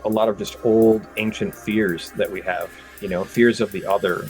a lot of just old ancient fears that we have, fears of the other.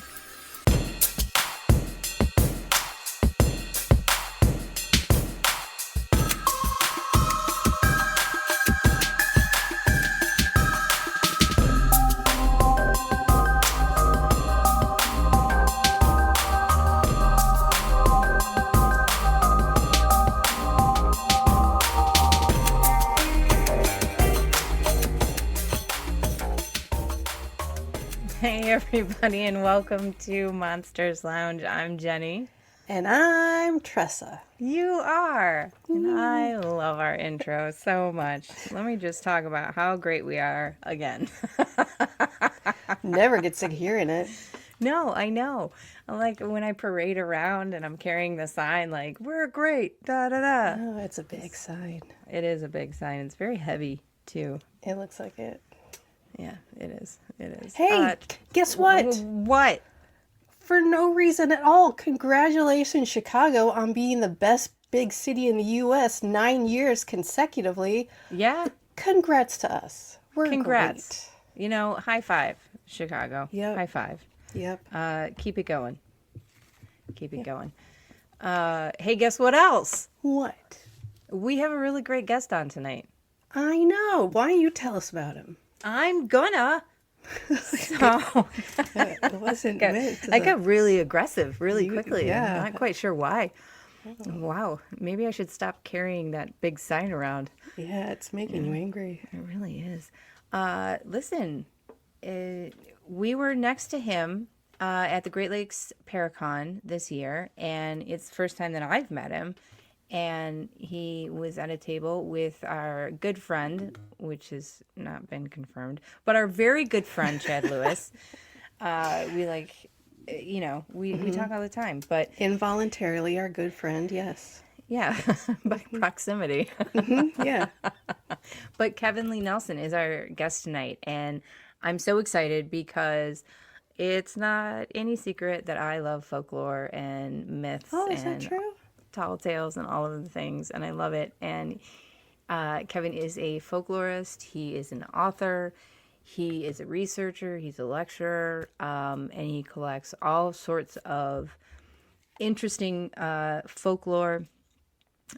Hey everybody, and welcome to Monsters Lounge. I'm Jeni. And I'm Tressa. You are. And I love our intro so much. Let me just talk about how great we are again. Never get sick of hearing it. No, I know. Like when I parade around and I'm carrying the sign like, we're great, da da da. Oh, it's a big sign. It is a big sign. It's very heavy too. It looks like it. Yeah, it is. It is. Hey, guess what? What? For no reason at all, congratulations, Chicago, on being the best big city in the U.S. 9 years consecutively. Yeah. Congrats to us. We're Congrats. Great. You know, high five, Chicago. Yep. High five. Yep. Keep it going. Keep it going. Hey, guess what else? What? We have a really great guest on tonight. I know. Why don't you tell us about him? I'm gonna. So It wasn't meant to I got really aggressive really quickly. Yeah. I'm not quite sure why. Wow. Maybe I should stop carrying that big sign around. Yeah, it's making you angry. It really is. Listen, we were next to him at the Great Lakes Paracon this year, and it's the first time that I've met him. And he was at a table with our good friend, which has not been confirmed, but our very good friend, Chad Lewis. We talk all the time, but Involuntarily, our good friend, yes. yeah, by proximity. Yeah. But Kevin Lee Nelson is our guest tonight, and I'm so excited because it's not any secret that I love folklore and myths. Oh, is and that true? Tall tales and all of the things, and I love it. And Kevin is a folklorist. He is an author. He is a researcher. He's a lecturer, and he collects all sorts of interesting folklore.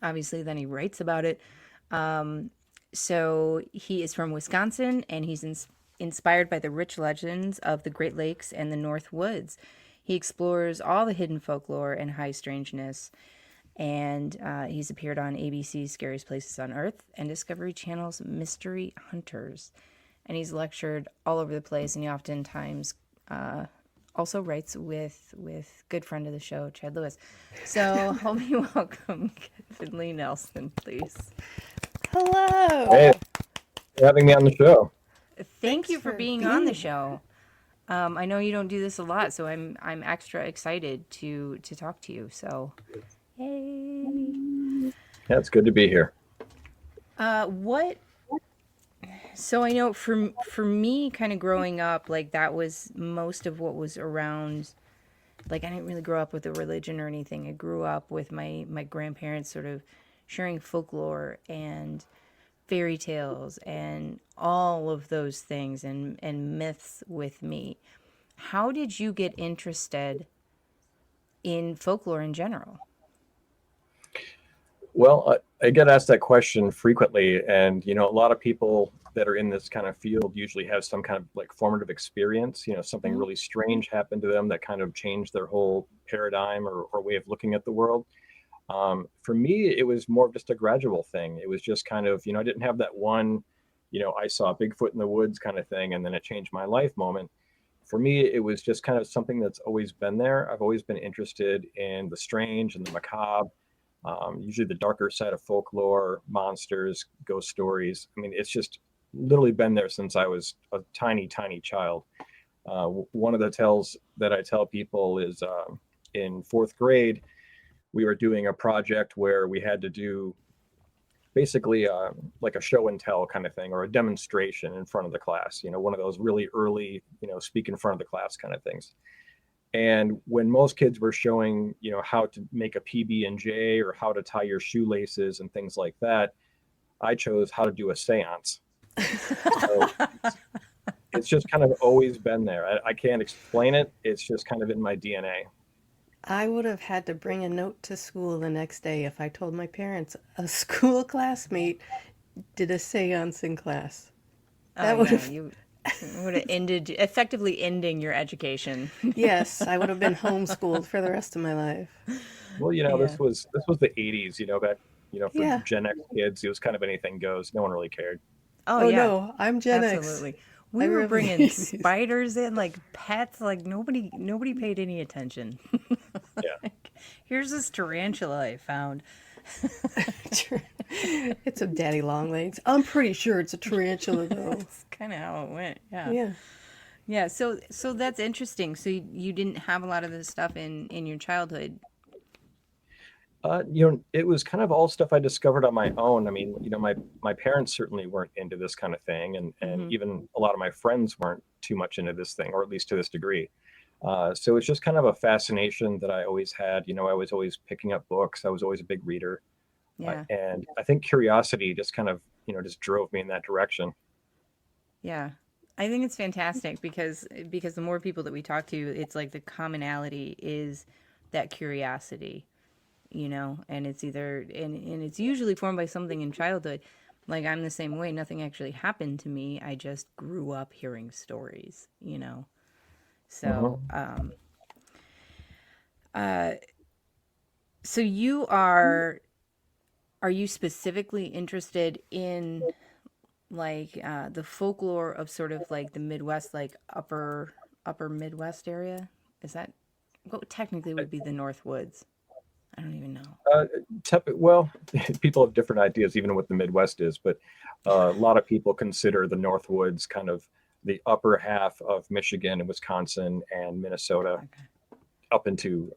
Obviously, then he writes about it. So he is from Wisconsin, and he's inspired by the rich legends of the Great Lakes and the Northwoods. He explores all the hidden folklore and high strangeness. And he's appeared on ABC's Scariest Places on Earth and Discovery Channel's Mystery Hunters. And he's lectured all over the place, and he oftentimes also writes with good friend of the show, Chad Lewis. So help me welcome Kevin Lee Nelson, please. Hello. Hey, for having me on the show. Thank you for being on the show. I know you don't do this a lot, so I'm extra excited to talk to you. So. Hey. Yeah, it's good to be here. So I know for me kind of growing up, like that was most of what was around. Like I didn't really grow up with a religion or anything. I grew up with my grandparents sort of sharing folklore and fairy tales and all of those things and myths with me. How did you get interested in folklore in general? Well, I get asked that question frequently, and a lot of people that are in this kind of field usually have some kind of like formative experience. Something really strange happened to them that kind of changed their whole paradigm or way of looking at the world. For me, it was more of just a gradual thing. It was just kind of, I didn't have that one, I saw Bigfoot in the woods kind of thing, and then it changed my life moment. For me, it was just kind of something that's always been there. I've always been interested in the strange and the macabre. Usually the darker side of folklore, monsters, ghost stories. I mean, it's just literally been there since I was a tiny, tiny child. One of the tales that I tell people is in fourth grade, we were doing a project where we had to do basically like a show and tell kind of thing, or a demonstration in front of the class, one of those really early, speak in front of the class kind of things. And when most kids were showing, how to make a PB&J or how to tie your shoelaces and things like that, I chose how to do a seance. So it's just kind of always been there. I can't explain it. It's just kind of in my DNA. I would have had to bring a note to school the next day if I told my parents a school classmate did a seance in class. Oh That would yeah, have, you would have ended effectively ending your education. yes, I would have been homeschooled for the rest of my life. Well, Yeah. this was the 80s, back, for Yeah. Gen X kids, it was kind of anything goes. No one really cared. Oh Oh yeah, no, I'm Gen X. absolutely. I We were grew up in the bringing 80s. spiders in like pets, like nobody paid any attention. Yeah. Like, here's this tarantula I found. It's a daddy long legs. I'm pretty sure it's a tarantula though. That's kind of how it went. Yeah. Yeah. Yeah, so that's interesting. So you didn't have a lot of this stuff in your childhood. It was kind of all stuff I discovered on my own. I mean, my parents certainly weren't into this kind of thing, and Hmm. even a lot of my friends weren't too much into this thing, or at least to this degree. So it's just kind of a fascination that I always had. I was always picking up books. I was always a big reader, Yeah. and I think curiosity just kind of, just drove me in that direction. Yeah. I think it's fantastic because the more people that we talk to, it's like the commonality is that curiosity, and it's either and it's usually formed by something in childhood. Like I'm the same way. Nothing actually happened to me. I just grew up hearing stories. So, Hmm. so are you specifically interested in like the folklore of sort of like the Midwest, like upper Midwest area? Is that what technically would be the Northwoods? I don't even know. Uh, well, people have different ideas, even what the Midwest is, but a lot of people consider the Northwoods kind of the upper half of Michigan and Wisconsin and Minnesota, Okay. up into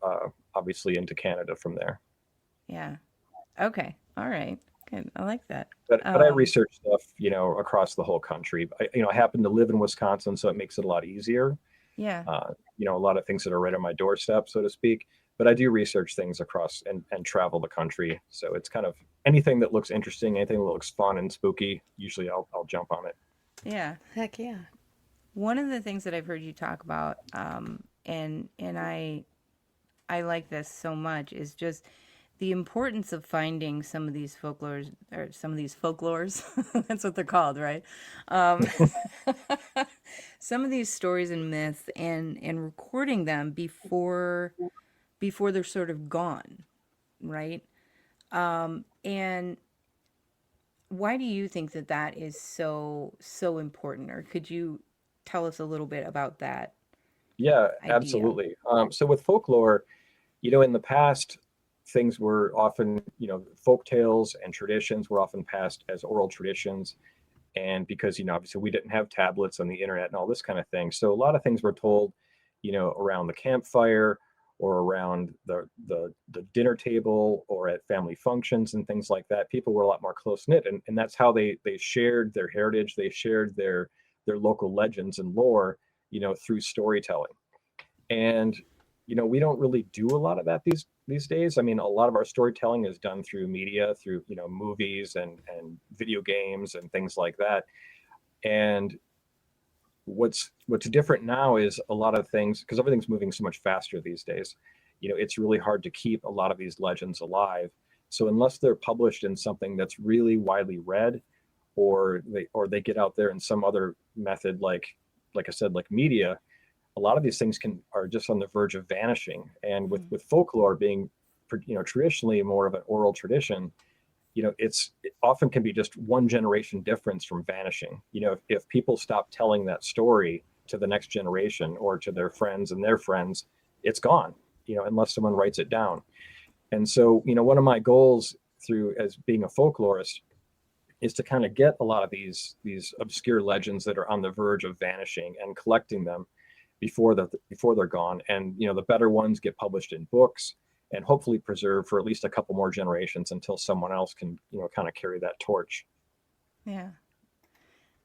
obviously into Canada from there. Yeah. Okay. All right. Good. I like that. But I research stuff, across the whole country. I happen to live in Wisconsin, so it makes it a lot easier. Yeah. A lot of things that are right on my doorstep, so to speak. But I do research things across and travel the country. So it's kind of anything that looks interesting, anything that looks fun and spooky. Usually, I'll jump on it. Yeah. Heck yeah. One of the things that I've heard you talk about, and I like this so much, is just the importance of finding some of these folklores or some of these folklores. That's what they're called, right? Um, some of these stories and myths, and recording them before they're sort of gone, right? And why do you think that that is so important? Or could you tell us a little bit about that Yeah, idea? absolutely. So with folklore, in the past, things were often, folk tales and traditions were often passed as oral traditions. And because, obviously we didn't have tablets on the internet and all this kind of thing. So a lot of things were told, around the campfire or around the dinner table or at family functions and things like that. People were a lot more close knit, and that's how they shared their heritage. They shared their local legends and lore, through storytelling. And we don't really do a lot of that these days. I mean, a lot of our storytelling is done through media, through movies and video games and things like that. And what's different now is a lot of things, because everything's moving so much faster these days. It's really hard to keep a lot of these legends alive. So unless they're published in something that's really widely read, or they get out there in some other method, like I said, like media, a lot of these things are just on the verge of vanishing. And with Mm. with folklore being traditionally more of an oral tradition, it often can be just one generation difference from vanishing. If people stop telling that story to the next generation or to their friends and their friends, it's gone, unless someone writes it down. And so, one of my goals through as being a folklorist is to kind of get a lot of these obscure legends that are on the verge of vanishing and collecting them before they're gone. And the better ones get published in books and hopefully preserved for at least a couple more generations until someone else can kind of carry that torch. Yeah.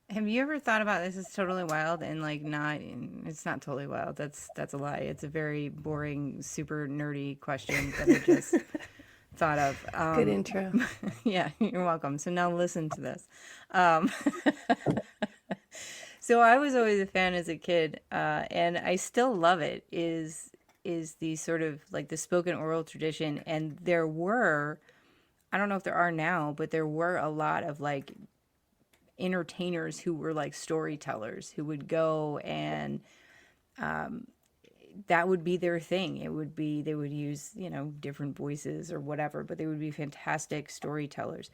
Have you ever thought about this? Is totally wild and like not. It's not totally wild. That's a lie. It's a very boring, super nerdy question that I just thought of. Good intro. Yeah, you're welcome. So now listen to this. Um, so I was always a fan as a kid, and I still love it. Is the sort of like the spoken oral tradition, and there were, I don't know if there are now, but there were a lot of like entertainers who were like storytellers who would go and that would be their thing. It would be, they would use, different voices or whatever, but they would be fantastic storytellers.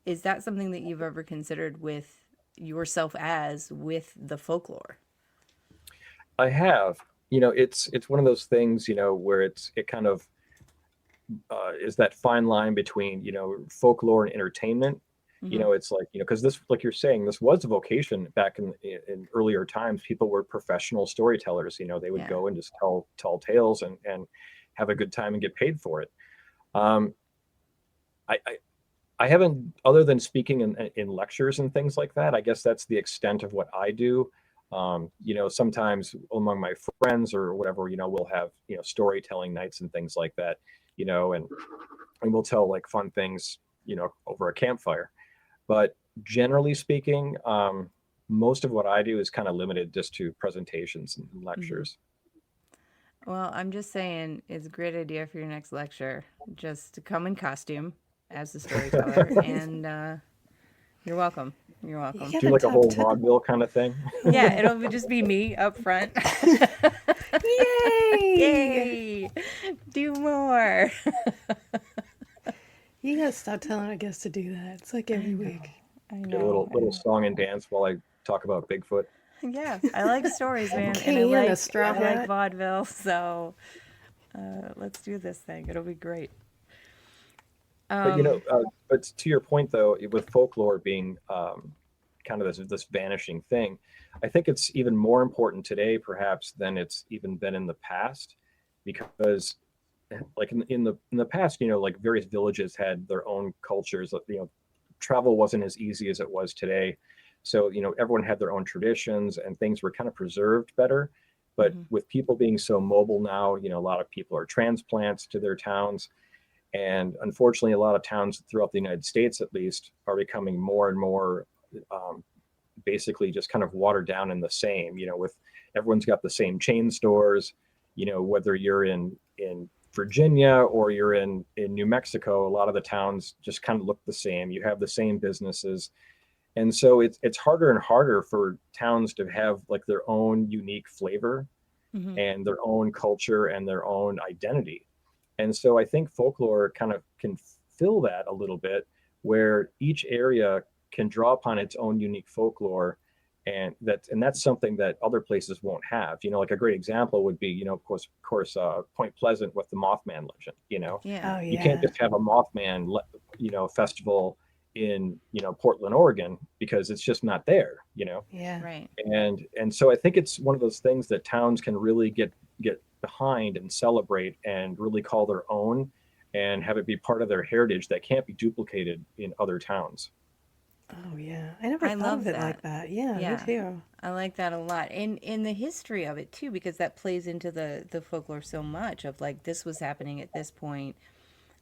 Is that something that you've ever considered with yourself as with the folklore? I have. It's one of those things, where it kind of is that fine line between, folklore and entertainment. Mm-hmm. It's like, because this, like you're saying, this was a vocation back in earlier times. People were professional storytellers. They would Yeah. go and just tell tales and have a good time and get paid for it. Um, I, I I haven't, other than speaking in lectures and things like that. I guess that's the extent of what I do. Sometimes among my friends or whatever, we'll have storytelling nights and things like that, and we'll tell like fun things, over a campfire. But generally speaking, most of what I do is kind of limited just to presentations and Mm-hmm. lectures. Well, I'm just saying it's a great idea for your next lecture. Just to come in costume as the storyteller, and you're welcome. You're You welcome. Do gotta like a talk whole to. vaudeville kind of thing. Yeah, it'll just be me up front. Yay! Yay! Do more. You gotta stop telling our guests to do that. It's like I every know. week. I Get a know. little song and dance while I talk about Bigfoot. Yeah, I like stories, man, and Okay, and a straw I like hat. vaudeville. So let's do this thing. It'll be great. But Um, but to your point though, with folklore being kind of this vanishing thing, I think it's even more important today, perhaps, than it's even been in the past, because like in the past, like various villages had their own cultures. Travel wasn't as easy as it was today, so everyone had their own traditions and things were kind of preserved better. But mhm. with people being so mobile now, a lot of people are transplants to their towns, and unfortunately, a lot of towns throughout the United States, at least, are becoming more and more um, basically just kind of watered down in the same. With everyone's got the same chain stores. Whether you're in Virginia or you're in New Mexico, a lot of the towns just kind of look the same. You have the same businesses, and so it's harder and harder for towns to have like their own unique flavor Mhm. and their own culture and their own identity. And so I think folklore kind of can fill that a little bit, where each area can draw upon its own unique folklore. And that's something that other places won't have. Like a great example would be, of course, Point Pleasant with the Mothman legend. Yeah. Oh You can't yeah. just have a Mothman, festival in Portland, Oregon, because it's just not there. Yeah. Right. And so I think it's one of those things that towns can really get behind and celebrate and really call their own and have it be part of their heritage that can't be duplicated in other towns. Oh yeah. I never I thought of love it like that. that. Yeah, me Yeah. too. I like that a lot. And in the history of it too, because that plays into the folklore so much of like this was happening at this point.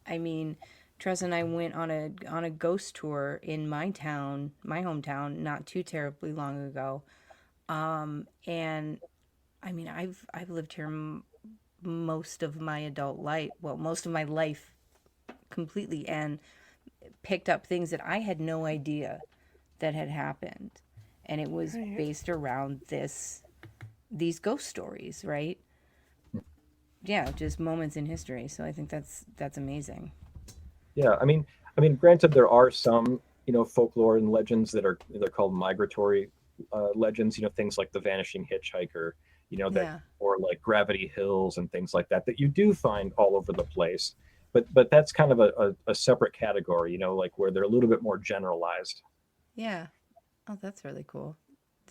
I mean, Tressa and I went on a ghost tour in my town, my hometown, not too terribly long ago. And I mean, I've lived here most of my adult life, well, most of my life completely, and picked up things that I had no idea that had happened. And it was Right. based around these ghost stories, right? Yeah, just moments in history. So I think that's amazing. Yeah, I mean, granted, there are some folklore and legends that they're called migratory legends. Things like the vanishing hitchhiker, that, Yeah. or like Gravity Hills and things like that you do find all over the place. But that's kind of a separate category, like where they're a little bit more generalized. Yeah. Oh, that's really cool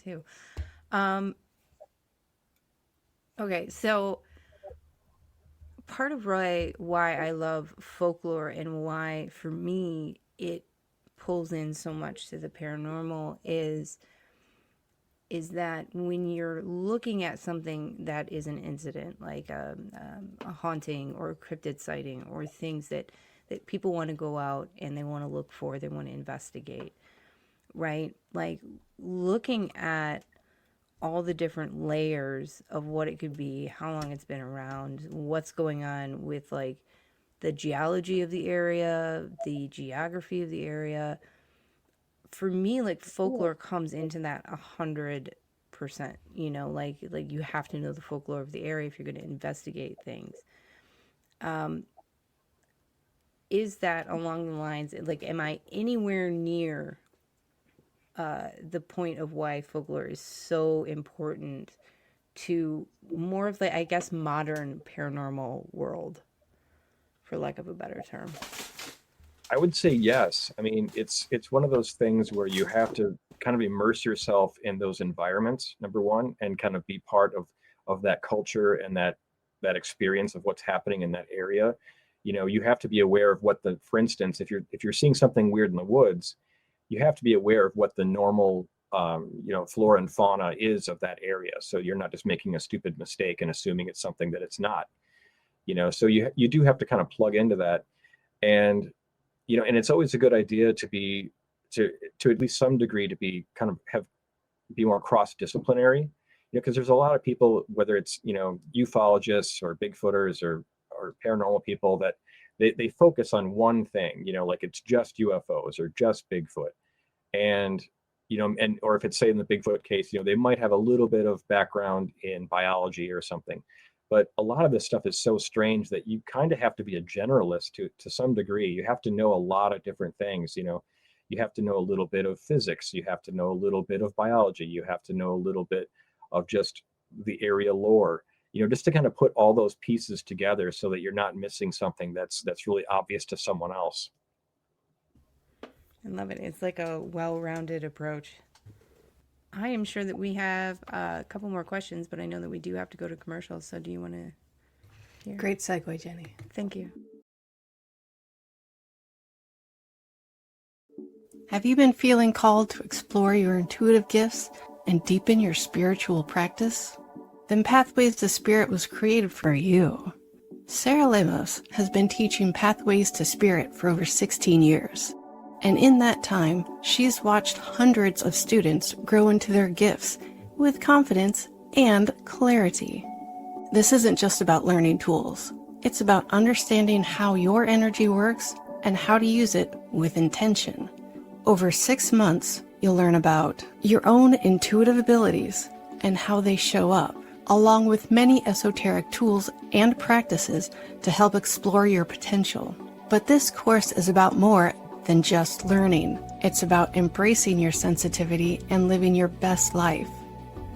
too. Um, okay, so part of why I love folklore and why for me it pulls in so much to the paranormal is is that when you're looking at something that is an incident, like a haunting or a cryptid sighting, or things that people want to go out and they want to look for, they want to investigate, right? Like looking at all the different layers of what it could be, how long it's been around, what's going on with like the geology of the area, the geography of the area. For me, like folklore comes into that 100%. You know, like you have to know the folklore of the area if you're going to investigate things. Is that along the lines, like, am I anywhere near the point of why folklore is so important to more of the, I guess, modern paranormal world, for lack of a better term? I would say yes. I mean, it's one of those things where you have to kind of immerse yourself in those environments, number one, and kind of be part of that culture and that experience of what's happening in that area. You know, you have to be aware of what the, for instance, if you're seeing something weird in the woods, you have to be aware of what the normal flora and fauna is of that area. So you're not just making a stupid mistake and assuming it's something that it's not. You know, so you do have to kind of plug into that. And and it's always a good idea to be to at least some degree to be kind of be more cross-disciplinary, because there's a lot of people, whether it's ufologists or bigfooters or paranormal people, that they focus on one thing, like it's just UFOs or just Bigfoot. And and or if it's, say, in the Bigfoot case, they might have a little bit of background in biology or something. But a lot of this stuff is so strange that you kind of have to be a generalist to some degree. You have to know a lot of different things. You have to know a little bit of physics. You have to know a little bit of biology. You have to know a little bit of just the area lore, just to kind of put all those pieces together so that you're not missing something that's really obvious to someone else. I love it. It's like a well-rounded approach. I am sure that we have a couple more questions, but I know that we do have to go to commercials. So do you want to hear? Great segue, Jenny. Thank you. Have you been feeling called to explore your intuitive gifts and deepen your spiritual practice? Then Pathways to Spirit was created for you. Sarah Lemos has been teaching Pathways to Spirit for over 16 years. And in that time, she's watched hundreds of students grow into their gifts with confidence and clarity. This isn't just about learning tools. It's about understanding how your energy works and how to use it with intention. Over 6 months, you'll learn about your own intuitive abilities and how they show up, along with many esoteric tools and practices to help explore your potential. But this course is about more than just learning. It's about embracing your sensitivity and living your best life.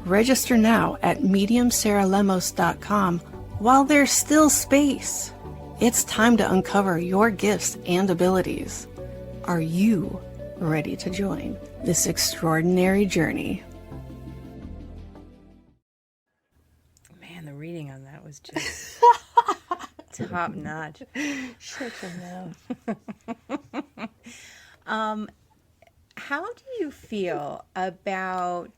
Register now at mediumsarahlemos.com while there's still space. It's time to uncover your gifts and abilities. Are you ready to join this extraordinary journey? Man, the reading on that was just top notch. Shut your mouth. How do you feel about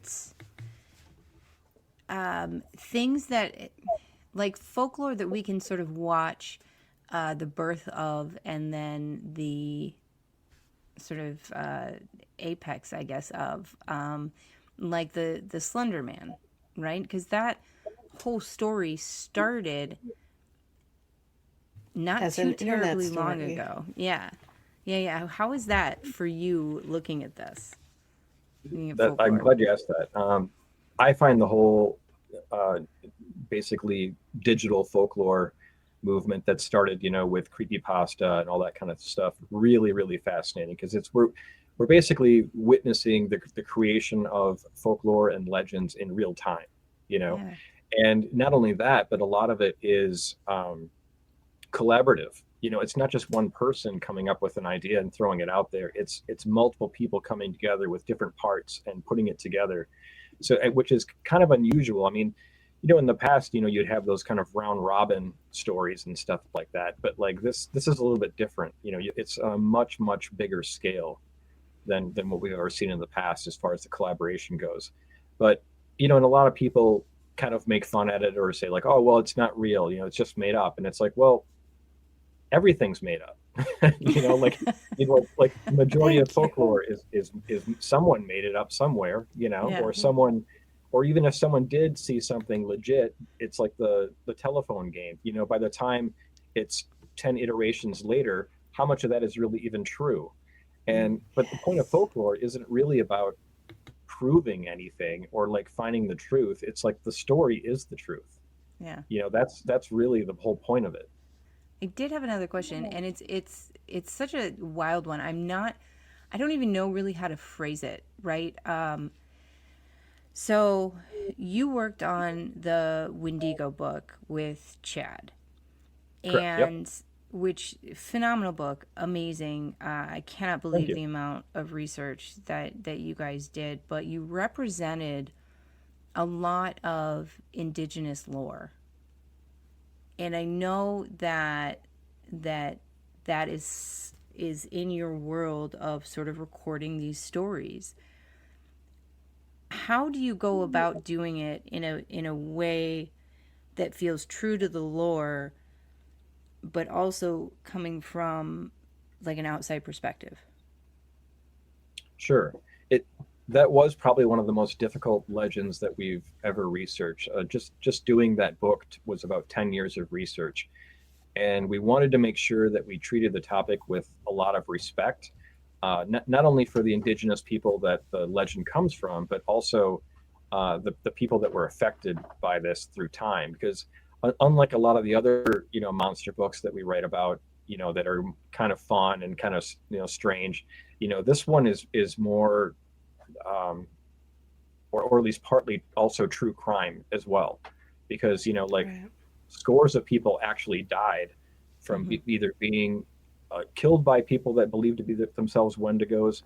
things that, like folklore that we can sort of watch the birth of, and then the sort of apex, I guess, of, like the Slender Man, right? Because that whole story started not As too an internet terribly long story. ago. Yeah. How is that for you looking at this? Looking at I'm folklore? glad you asked that. I find the whole basically digital folklore movement that started, with creepypasta and all that kind of stuff really, really fascinating, because we're basically witnessing the creation of folklore and legends in real time, Yeah. and not only that, but a lot of it is collaborative. It's not just one person coming up with an idea and throwing it out there. It's multiple people coming together with different parts and putting it together. So, which is kind of unusual. I mean, in the past, you'd have those kind of round robin stories and stuff like that. But like this is a little bit different. It's a much, much bigger scale than what we've ever seen in the past as far as the collaboration goes. But and a lot of people kind of make fun at it or say like, oh, well, it's not real, it's just made up. And it's like, well, everything's made up. Like, like the majority of Thank you. folklore is someone made it up somewhere, Yeah. or someone, or even if someone did see something legit, it's like the telephone game. By the time it's 10 iterations later, how much of that is really even true? But the point of Yes. folklore isn't really about proving anything or like finding the truth. It's like the story is the truth. Yeah. That's really the whole point of it. I did have another question, and it's such a wild one. I don't even know really how to phrase it, right? So you worked on the Wendigo book with Chad, Correct. Yep. and which phenomenal book, amazing. I cannot Thank believe you. the amount of research that you guys did, but you represented a lot of indigenous lore, and I know that that is in your world of sort of recording these stories. How do you go about doing it in a way that feels true to the lore, but also coming from like an outside perspective? Sure. It That was probably one of the most difficult legends that we've ever researched. Just doing that book was about 10 years of research, and we wanted to make sure that we treated the topic with a lot of respect, not only for the indigenous people that the legend comes from, but also the people that were affected by this through time. Because unlike a lot of the other monster books that we write about, that are kind of fun and kind of strange, this one is more or at least partly also true crime as well, because like Right. scores of people actually died from Mm-hmm. either being killed by people that believed to be themselves Wendigos,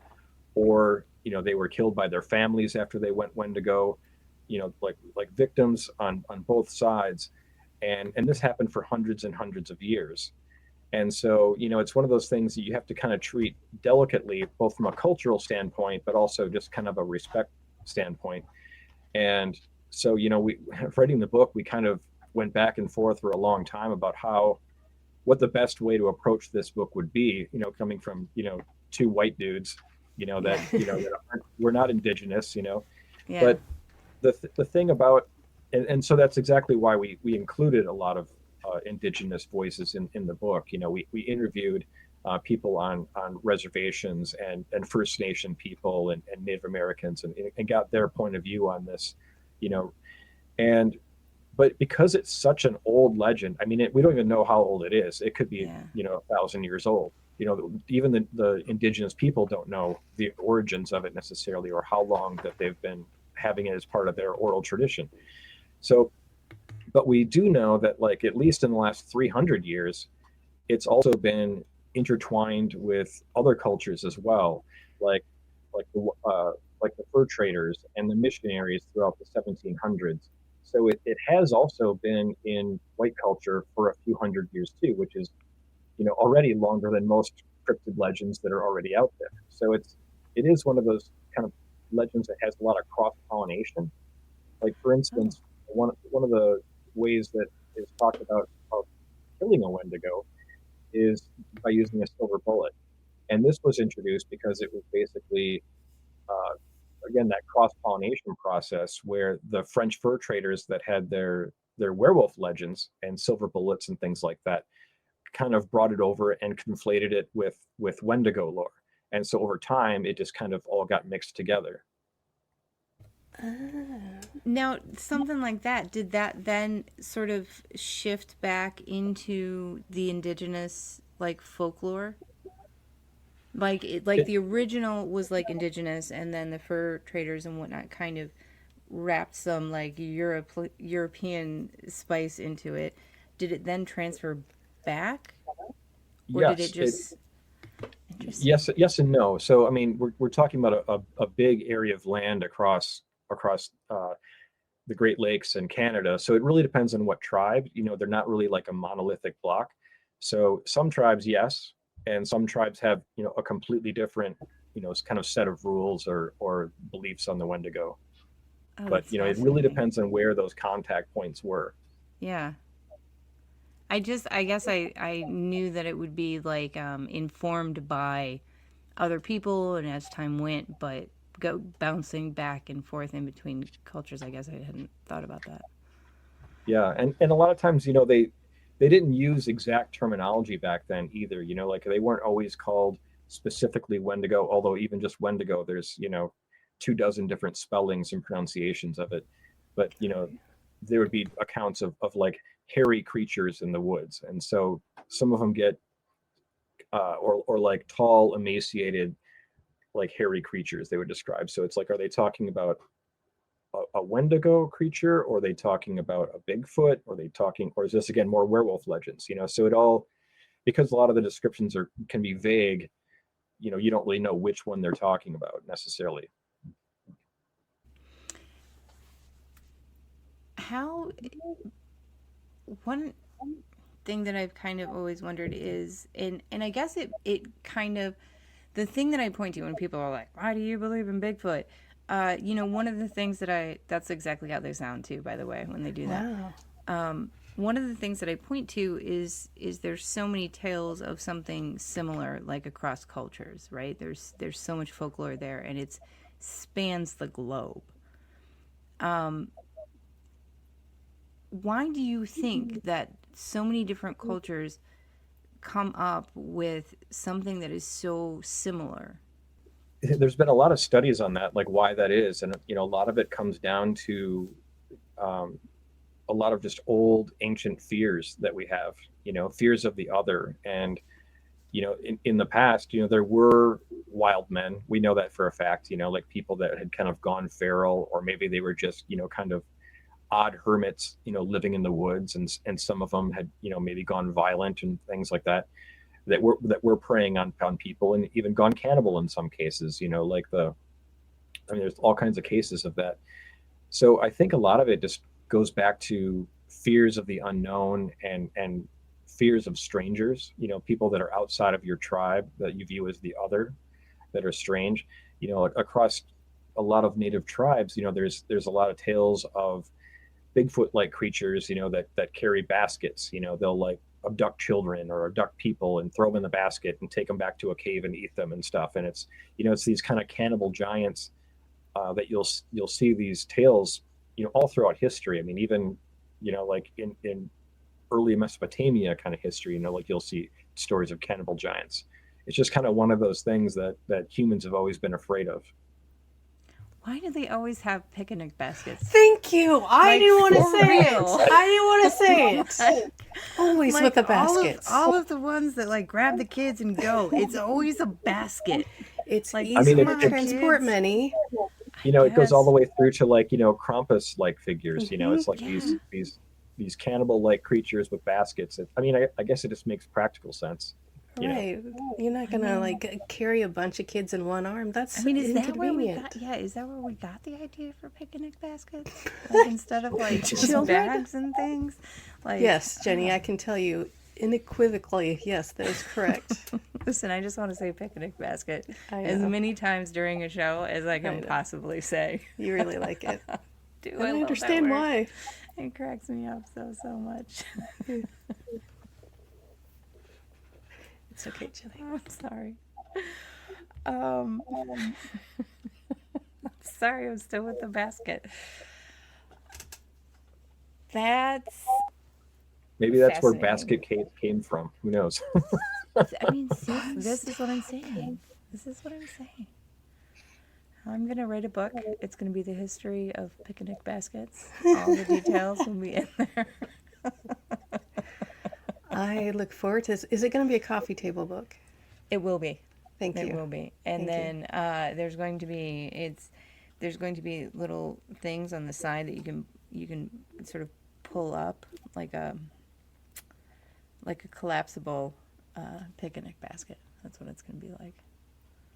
or they were killed by their families after they went Wendigo. Like victims on both sides, and this happened for hundreds and hundreds of years. And so it's one of those things that you have to kind of treat delicately, both from a cultural standpoint, but also just kind of a respect standpoint. And so we writing the book, we kind of went back and forth for a long time about what the best way to approach this book would be, coming from two white dudes, that Yeah. we're not indigenous, Yeah. but the thing about, and so that's exactly why we included a lot of indigenous voices in the book. We interviewed people on reservations and First Nation people and Native Americans, and got their point of view on this, you know and but because it's such an old legend, I mean, we don't even know how old it is. It could be, Yeah. 1,000 years old. Even the indigenous people don't know the origins of it necessarily, or how long that they've been having it as part of their oral tradition. So, but we do know that, like, at least in the last 300 years, it's also been intertwined with other cultures as well, like like the like the fur traders and the missionaries throughout the 1700s. So it has also been in white culture for a few hundred years too, which is already longer than most cryptid legends that are already out there. So it is one of those kind of legends that has a lot of cross pollination. Like, for Oh. instance, one of the ways that is talked about of killing a Wendigo is by using a silver bullet. And this was introduced because it was basically, uh, again, that cross pollination process where the French fur traders that had their werewolf legends and silver bullets and things like that kind of brought it over and conflated it with Wendigo lore. And so over time, it just kind of all got mixed together. Ah. Now, something like that, did that then sort of shift back into the indigenous like folklore? Like It, the original was like indigenous, and then the fur traders and whatnot kind of wrapped some like European spice into it. Did it then transfer back, or did it yes, it just interesting? yes and no. So I mean, we're talking about a big area of land across the Great Lakes and Canada. So it really depends on what tribe. They're not really like a monolithic block. So some tribes, yes, and some tribes have a completely different kind of set of rules or beliefs on the Wendigo. Oh, But that's you know, it really fascinating. depends on where those contact points were. Yeah. I guess I knew that it would be like informed by other people and as time went, but go bouncing back and forth in between cultures. I guess I hadn't thought about that. Yeah, and a lot of times, you know, they didn't use exact terminology back then either. You know, like they weren't always called specifically Wendigo, although even just Wendigo, there's, you know, 2 dozen different spellings and pronunciations of it. But, you know, there would be accounts of like hairy creatures in the woods. And so some of them get or like tall, emaciated, like hairy creatures they would describe. So it's like, are they talking about a Wendigo creature, or are they talking about a Bigfoot, or are they talking, or is this again more werewolf legends? You know, so it all, because a lot of the descriptions are can be vague. You know, you don't really know which one they're talking about necessarily. How one thing that I've kind of always wondered is, and I guess it kind of, the thing that I point to when people are like, why do you believe in Bigfoot? You know, one of the things that that's exactly how they sound too, by the way, when they do that. Wow. One of the things that I point to is there's so many tales of something similar, like across cultures, right? There's so much folklore there, and it spans the globe. Why do you think that so many different cultures come up with something that is so similar? There's been a lot of studies on that, like why that is, and you know, a lot of it comes down to um, a lot of just old ancient fears that we have. You know, fears of the other, and you know, in the past, you know, there were wild men. We know that for a fact. You know, like people that had kind of gone feral, or maybe they were just, you know, kind of odd hermits, you know, living in the woods, and some of them had, you know, maybe gone violent and things like that, that were preying on people, and even gone cannibal in some cases. You know, like I mean, there's all kinds of cases of that. So I think a lot of it just goes back to fears of the unknown, and fears of strangers. You know, people that are outside of your tribe that you view as the other, that are strange. You know, across a lot of native tribes, you know, there's a lot of tales of Bigfoot-like creatures, you know, that carry baskets. You know, they'll like abduct children or abduct people and throw them in the basket and take them back to a cave and eat them and stuff. And it's, you know, it's these kind of cannibal giants that you'll see these tales, you know, all throughout history. I mean, even, you know, like in early Mesopotamia kind of history, you know, like you'll see stories of cannibal giants. It's just kind of one of those things that humans have always been afraid of. Why do they always have picnic baskets? Thank you. I Like, didn't want to for say real. it. I didn't want to say it. Always with the baskets. All of the ones that like grab the kids and go, it's always a basket. It's Like, easy I mean, to it, transport kids. many. you know, it goes all the Yes. way through to like, you know, Krampus like figures. You know, it's like Yeah. these cannibal like creatures with baskets. I mean, I guess it just makes practical sense. You know, Right. You're not gonna like carry a bunch of kids in one arm. That's I mean, is that where we inconvenient. got? Yeah, is that where we got the idea for picnic baskets? Like instead of like just Children? bags and things, like Yes, Jenny, I can tell you unequivocally, yes, that is correct. Listen, I just want to say picnic basket I as know. many times during a show as I I can know. possibly say. You really like it. Do And I I love understand that word. why. It cracks me up so much. It's okay, Jenny. I'm sorry. Um, sorry, I'm still with the basket. That's, maybe that's where fascinating. basket case came from. Who knows? I mean, see, this is what I'm saying. This is what I'm saying. I'm going to write a book. It's going to be the history of picnic baskets. All the details will be in there. I look forward to this. Is it going to be a coffee table book? It will be. Thank It you. will be. And Thank you. then there's going to be little things on the side that you can sort of pull up like a collapsible picnic basket. That's what it's going to be like.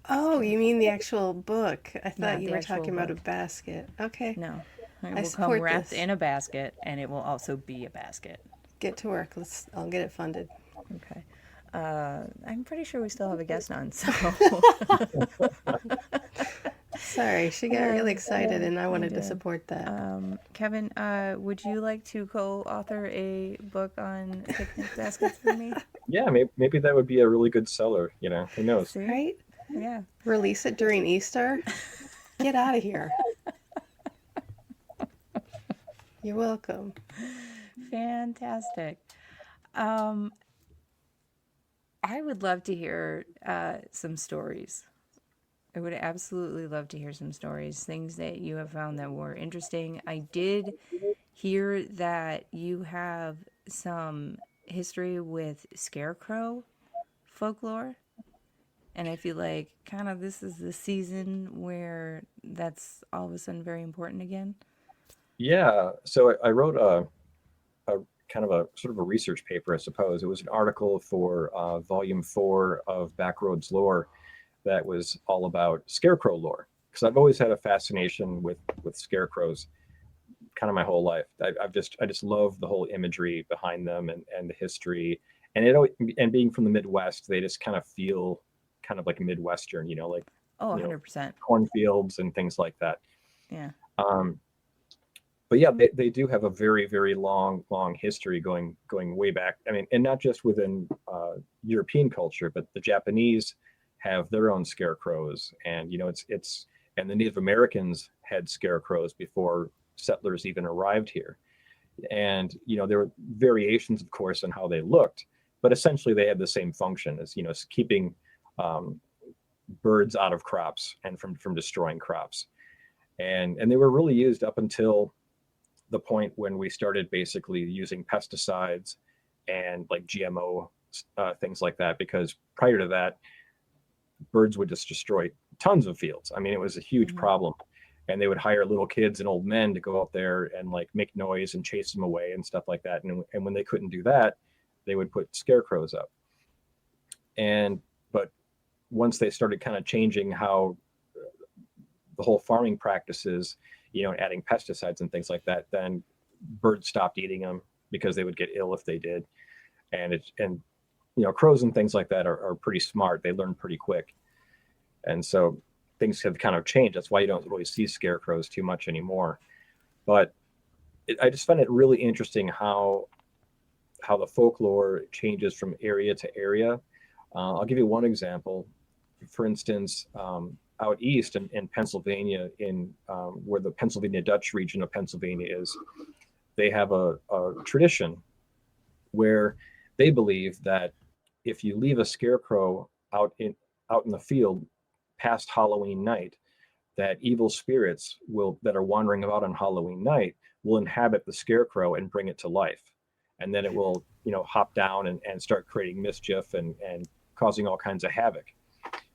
Oh, you mean the actual book? I Not thought you the were actual talking about a book. basket. Okay. No, it I will come support wrapped this. in a basket, and it will also be a basket. Get to work. I'll get it funded. Okay. I'm pretty sure we still have a guest on, so Sorry, she got really excited and I wanted to did. support that. Kevin, would you like to co-author a book on picnic baskets with me? Yeah, maybe that would be a really good seller. Who knows? See? Right? Yeah. Release it during Easter? Get out of here. You're welcome. Fantastic. I would love to hear some stories. I would absolutely love to hear some stories, things that you have found that were interesting. I did hear that you have some history with scarecrow folklore. And I feel like kind of this is the season where that's all of a sudden very important again. Yeah. So I wrote a kind of a sort of a research paper, I suppose. It was an article for volume 4 of Backroads Lore that was all about scarecrow lore, because I've always had a fascination with scarecrows kind of my whole life. I just love the whole imagery behind them and the history, and and being from the Midwest, they just kind of feel kind of like Midwestern, like Oh, you know 100%. cornfields and things like that. Yeah. But yeah, they do have a very, very long history going way back. I mean, and not just within European culture, but the Japanese have their own scarecrows, and it's and the Native Americans had scarecrows before settlers even arrived here. And there were variations, of course, on how they looked, but essentially they had the same function as keeping birds out of crops and from destroying crops. And they were really used up until the point when we started basically using pesticides and like GMO things like that, because prior to that, birds would just destroy tons of fields. I mean, it was a huge problem, and they would hire little kids and old men to go out there and like make noise and chase them away and stuff like that. And when they couldn't do that, they would put scarecrows up. But once they started kind of changing how the whole farming practices, adding pesticides and things like that, then birds stopped eating them because they would get ill if they did. And crows and things like that are pretty smart. They learn pretty quick. And so things have kind of changed. That's why you don't really see scarecrows too much anymore. But I just find it really interesting how the folklore changes from area to area. I'll give you one example. For instance, out east in Pennsylvania, in where the Pennsylvania Dutch region of Pennsylvania is, they have a tradition where they believe that if you leave a scarecrow out in the field past Halloween night, that evil spirits that are wandering about on Halloween night will inhabit the scarecrow and bring it to life. And then it will, hop down and start creating mischief and causing all kinds of havoc.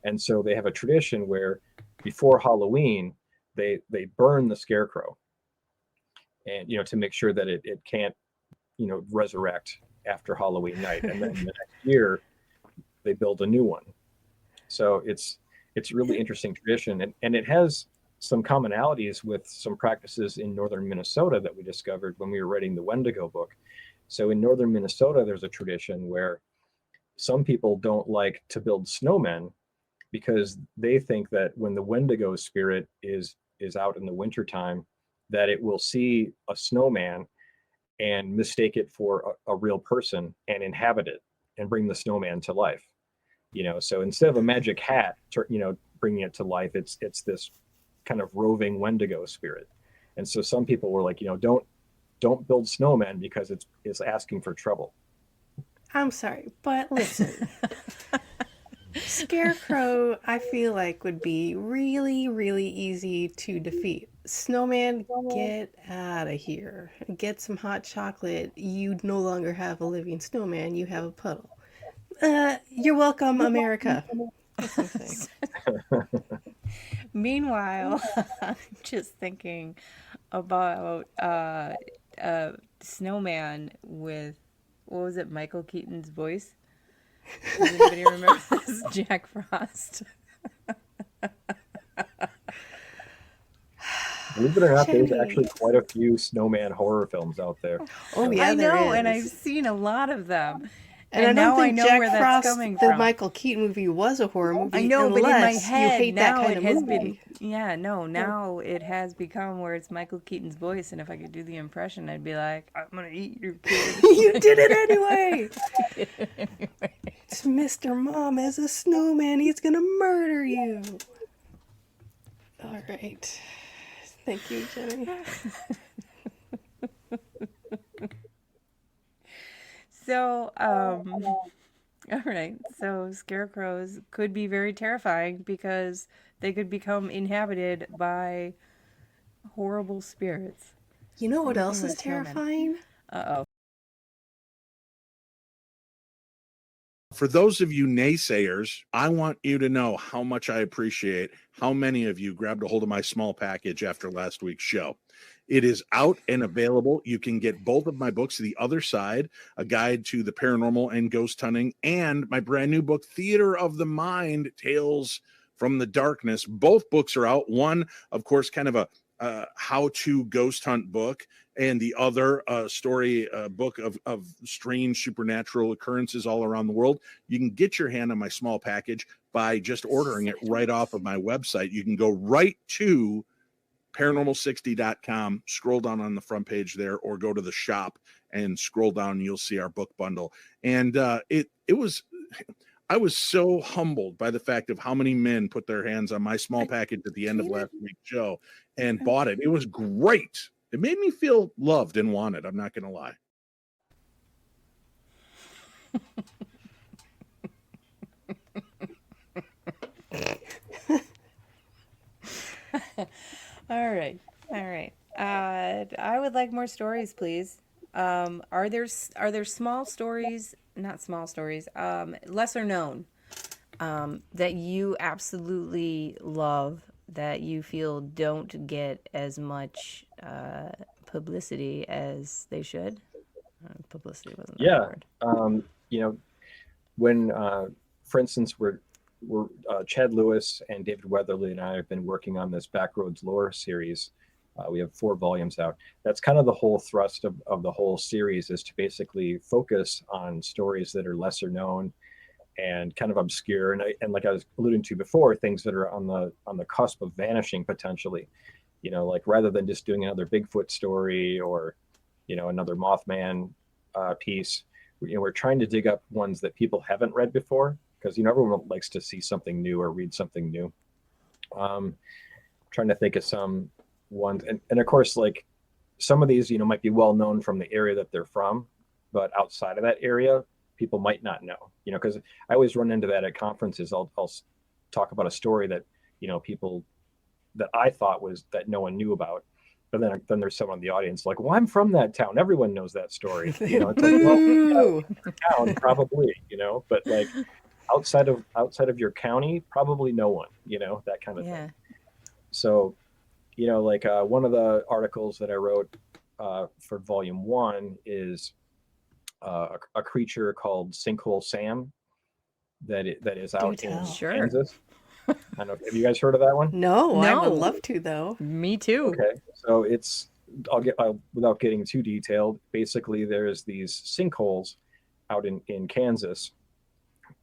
And so they have a tradition where before Halloween, they burn the scarecrow, and to make sure that it can't resurrect after Halloween night. And then the next year they build a new one. So it's really interesting tradition, and it has some commonalities with some practices in northern Minnesota that we discovered when we were writing the Wendigo book. So in northern Minnesota, there's a tradition where some people don't like to build snowmen, because they think that when the Wendigo spirit is out in the wintertime, that it will see a snowman and mistake it for a real person and inhabit it and bring the snowman to life. So instead of a magic hat, bringing it to life, it's this kind of roving Wendigo spirit. And so some people were like, don't build snowmen because it's asking for trouble. I'm sorry, but listen. Scarecrow, I feel like, would be really, really easy to defeat. Snowman, get out of here. Get some hot chocolate. You no longer have a living snowman, you have a puddle. You're welcome, America. That's what I'm saying. Meanwhile, I'm just thinking about Snowman with, what was it, Michael Keaton's voice? Does anybody remember this? Jack Frost. Believe it or not, there's Jeni. actually quite a few snowman horror films out there. Oh, yeah, I there know, is. and I've seen a lot of them. And I now don't I think know Jack where that's Frost, coming the from. Michael Keaton movie, was a horror movie. I know, but in my unless you head hate that now kind it of has movie. been. Yeah, no, now it has become where it's Michael Keaton's voice, and if I could do the impression, I'd be like, "I'm gonna eat your kid." You did it anyway. It's Mr. Mom as a snowman. He's gonna murder you. All right. Thank you, Jenny. So, all right. So scarecrows could be very terrifying because they could become inhabited by horrible spirits. You know what Same else thing is with snowmen. terrifying? Uh-oh. For those of you naysayers, I want you to know how much I appreciate how many of you grabbed a hold of my small package after last week's show. It is out and available. You can get both of my books, The Other Side, A Guide to the Paranormal and Ghost Hunting, and my brand new book, Theater of the Mind, Tales from the Darkness. Both books are out. One, of course, kind of a how-to ghost hunt book, and the other story book of strange supernatural occurrences all around the world. You can get your hand on my small package by just ordering it right off of my website. You can go right to paranormal60.com, scroll down on the front page there, or go to the shop and scroll down and you'll see our book bundle. And I was so humbled by the fact of how many men put their hands on my small package at the end of last week's show and bought it. It was great. It made me feel loved and wanted. I'm not going to lie. All right. I would like more stories, please. Are there small stories, not small stories, lesser known, that you absolutely love, that you feel don't get as much publicity as they should? Publicity wasn't the right word. When, for instance, we're Chad Lewis and David Weatherly and I have been working on this Backroads Lore series. We have 4 volumes out. That's kind of the whole thrust of the whole series, is to basically focus on stories that are lesser known and kind of obscure, and like I was alluding to before, things that are on the cusp of vanishing potentially. Like rather than just doing another Bigfoot story or another Mothman piece, we're trying to dig up ones that people haven't read before, because everyone likes to see something new or read something new. Trying to think of some ones, and of course, like some of these might be well known from the area that they're from, but outside of that area people might not know, because I always run into that at conferences. I'll talk about a story that people that I thought was that no one knew about, but then there's someone in the audience like, well, I'm from that town, everyone knows that story. It's like, well, town probably, but like outside of your county, probably no one, that kind of thing. So like one of the articles that I wrote for volume 1 is a creature called Sinkhole Sam that is out in Kansas. I don't know. Have you guys heard of that one? No, I would love to though. Me too. Okay, so without getting too detailed. Basically, there's these sinkholes out in Kansas,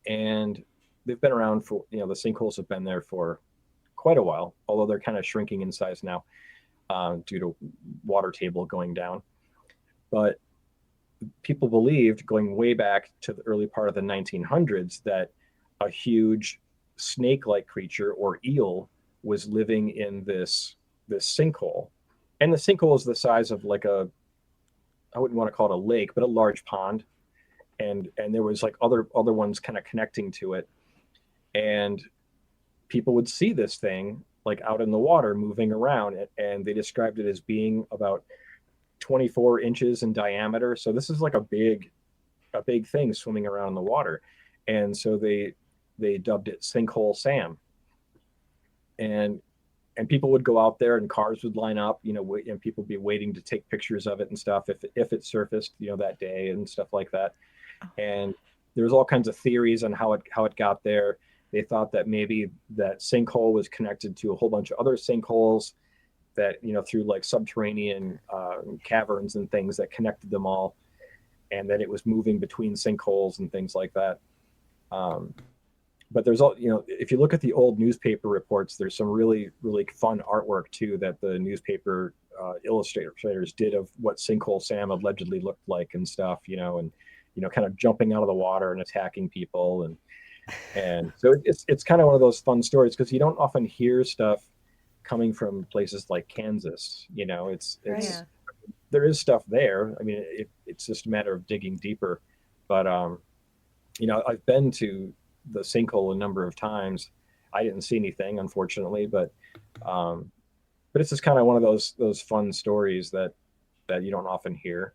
and they've been around for the sinkholes have been there for quite a while, although they're kind of shrinking in size now due to water table going down. But people believed, going way back to the early part of the 1900s, that a huge snake-like creature or eel was living in this sinkhole. And the sinkhole is the size of like I wouldn't want to call it a lake, but a large pond. And there was like other ones kind of connecting to it. And people would see this thing like out in the water moving around, and they described it as being about 24 inches in diameter. So this is like a big thing swimming around in the water. And so they dubbed it Sinkhole Sam. And people would go out there and cars would line up, and people would be waiting to take pictures of it and stuff if it surfaced, that day and stuff like that. And there was all kinds of theories on how it got there. They thought that maybe that sinkhole was connected to a whole bunch of other sinkholes that, through like subterranean caverns and things that connected them all. and then it was moving between sinkholes and things like that. But there's all, if you look at the old newspaper reports, there's some really, really fun artwork too that the newspaper illustrators did of what Sinkhole Sam allegedly looked like and stuff, and kind of jumping out of the water and attacking people, and so it's kind of one of those fun stories because you don't often hear stuff coming from places like Kansas. It's Right. there is stuff there. I mean, it's just a matter of digging deeper. But I've been to the sinkhole a number of times. I didn't see anything, unfortunately, but it's just kind of one of those fun stories that you don't often hear.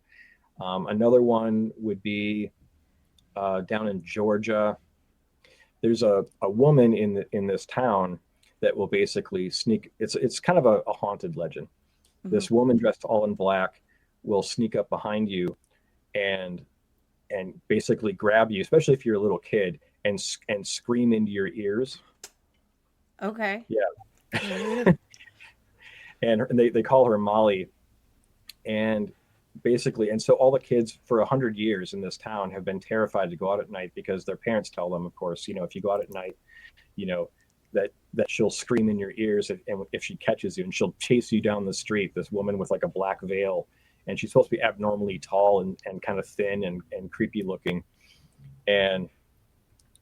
Another one would be down in Georgia. There's a woman in this town that will basically sneak. It's kind of a haunted legend. Mm-hmm. This woman dressed all in black will sneak up behind you and basically grab you, especially if you're a little kid, and scream into your ears. Okay. Yeah. And they call her Molly. And basically, and so all the kids for 100 years in this town have been terrified to go out at night because their parents tell them, of course, if you go out at night, that she'll scream in your ears if she catches you, and she'll chase you down the street, this woman with like a black veil, and she's supposed to be abnormally tall and kind of thin and creepy looking. And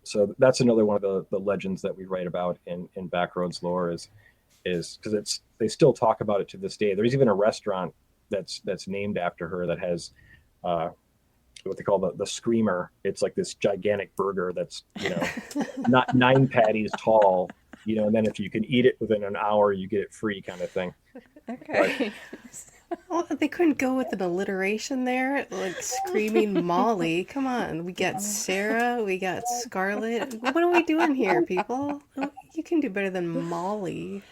so that's another one of the legends that we write about in Backroads Lore is because they still talk about it to this day. There's even a restaurant that's named after her that has what they call the screamer. It's like this gigantic burger that's not 9 patties tall, and then if you can eat it within an hour, you get it free, kind of thing. Okay. Well, they couldn't go with an alliteration there, like screaming Molly. Come on, we got Sarah, we got Scarlet. What are we doing here, people? You can do better than Molly.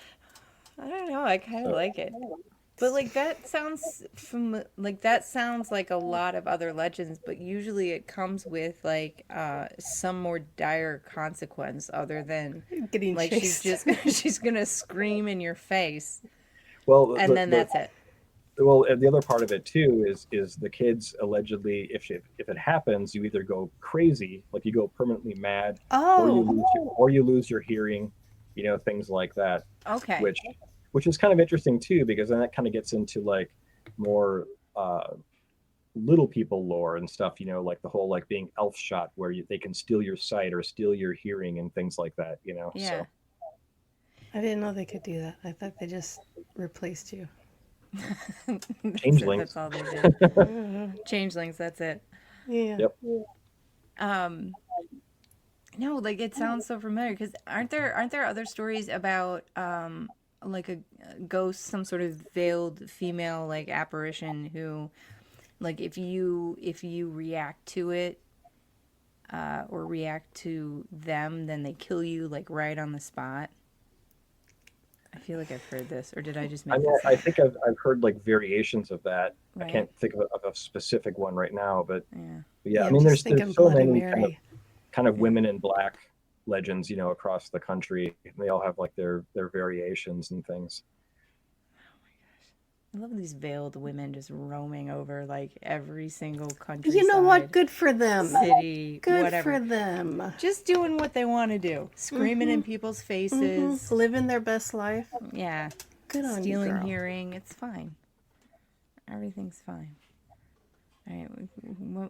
I don't know. I kind of like it. But that sounds like a lot of other legends, but usually it comes with some more dire consequence other than Getting chased. she's gonna scream in your face. Well, and then that's it. Well, and the other part of it too is the kids allegedly, if it happens, you either go crazy, like you go permanently mad, or you lose your hearing, things like that. Okay. Which is kind of interesting too, because then that kind of gets into like more little people lore and stuff, like the whole like being elf shot, where they can steal your sight or steal your hearing and things like that, Yeah. So. I didn't know they could do that. I thought they just replaced you. Changelings. That's all they did. Changelings. That's it. Yeah. Yep. No, it sounds so familiar because aren't there other stories about like a ghost, some sort of veiled female apparition who, if you react to it or react to them, then they kill you right on the spot. I feel like I've heard this, or did I just make this up? I think I've heard variations of that. Right. I can't think of a specific one right now, but Yeah, I mean, there's so Bloody many Mary. kind of women in black legends, across the country. They all have their variations and things. I love these veiled women just roaming over every single country. You know what? Good for them. City, Good whatever. for them. Just doing what they want to do, screaming in people's faces, Living their best life. Yeah, Good on you, stealing girl. hearing. It's fine. Everything's fine. All right,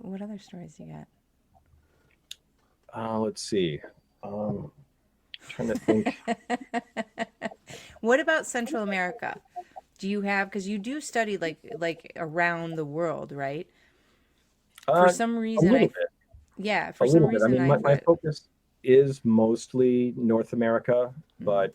what other stories you got? Let's see. Trying to think. What about Central America? Do you have, because you do study around the world, right? For some reason, a little bit. Yeah, for A some little bit. reason, I mean, my focus is mostly North America, but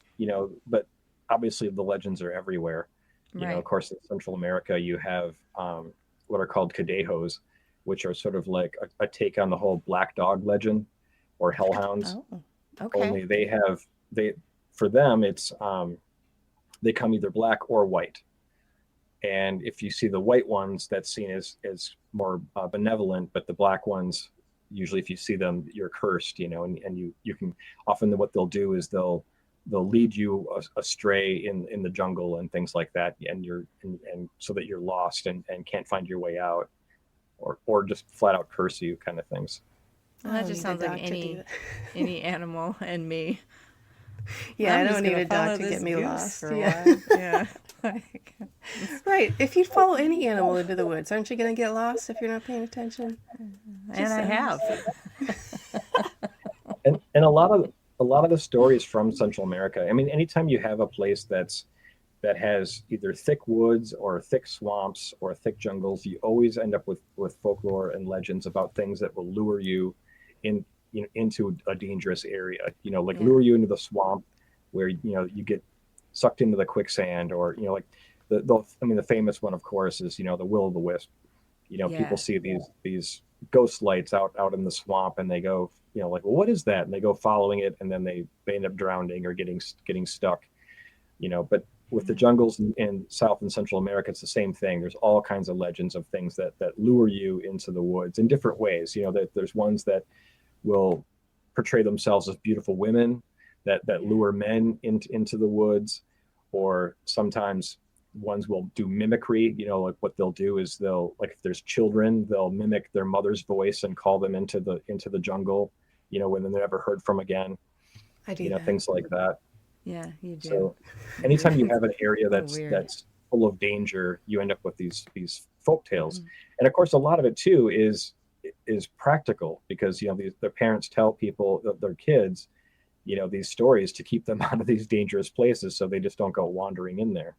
but obviously the legends are everywhere. Right. Of course, in Central America, you have what are called cadejos, which are sort of like a take on the whole black dog legend or hellhounds. Oh, okay. Only for them, it's they come either black or white. And if you see the white ones, that's seen as more benevolent, but the black ones, usually if you see them, you're cursed, and you can often what they'll do is they'll lead you astray in the jungle and things like that, and so that you're lost and can't find your way out. or just flat out curse you, kind of things. Well, I that don't just need a sounds like dog to do that. any animal and me. Yeah, I I'm don't just need gonna a follow dog to this get me goose lost. for a Yeah. while. Yeah. Like, Right. If you follow any animal into the woods, aren't you going to get lost if you're not paying attention? and I have. And a lot of the stories from Central America. I mean, anytime you have a place that has either thick woods or thick swamps or thick jungles, you always end up with folklore and legends about things that will lure you in, into a dangerous area. Like Yeah. lure you into the swamp where you get sucked into the quicksand, or like the famous one, of course, is the will o' the wisp. People Yeah. see these ghost lights out in the swamp, and they go, like, well, what is that? And they go following it, and then they end up drowning or getting stuck. But with the jungles in South and Central America, it's the same thing. There's all kinds of legends of things that lure you into the woods in different ways. That there's ones that will portray themselves as beautiful women that lure men into the woods, or sometimes ones will do mimicry. Like what they'll do is they'll, like, if there's children, they'll mimic their mother's voice and call them into the jungle, when they're never heard from again. I do that. Things like that. Yeah, you do. So anytime you have an area So weird. that's full of danger, you end up with these folk tales. Mm-hmm. And of course, a lot of it too is practical, because their parents tell people, their kids, these stories to keep them out of these dangerous places, so they just don't go wandering in there.